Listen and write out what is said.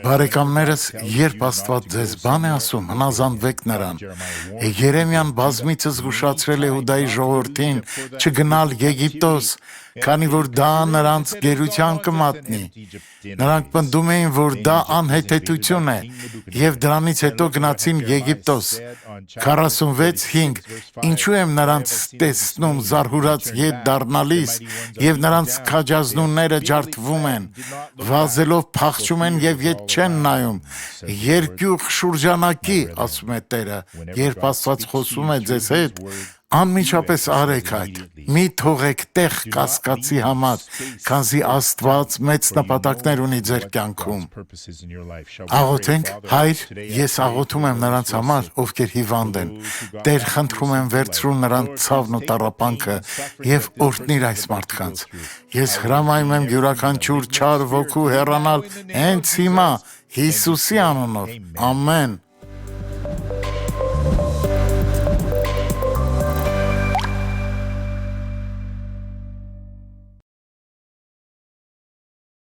Բարեկամներս, երբ Աստված ձեզ բան է ասում, հնազանդվեք նրան։ Երեմյան բազմիցս զգուշացրել է Հուդայի ժողովրդին չգնալ Եգիպտոս, քանի որ դա նրանց գերության կմատնի։ Նրանք պնդում էին, որ դա անհեթեթություն է, եւ դրանից հետո գնացին Եգիպտոս։ 46:5 Ինչու եմ նրանց տեսնում զարհուրած ետ դառնալիս, եւ նրանց քաջազնուները ջարդվում են, վազելով փախչում են եւ ետ չեն նայում։ Երկյուղ շուրջանակի, ասում է Տերը, երբ Աստված խոսում է ձեզ հետ, անմիջապես արեք այդ, մի թողեք տեղ կասկածի համար, քանզի Աստված մեծ նպատակներ ունի ձեր կյանքում։ Աղոթենք, Հայր, ես աղոթում եմ նրանց համար, ովքեր հիվանդ են, Տեր, խնդրում եմ վերցրու նրանց ցավն ու տառապանքը եւ օրհնիր այս մարդկանց։ Ես հրամայում եմ յուրաքանչյուր չար ոգու հեռանալ հենց հիմա, Հիսուսի անունով, ամեն։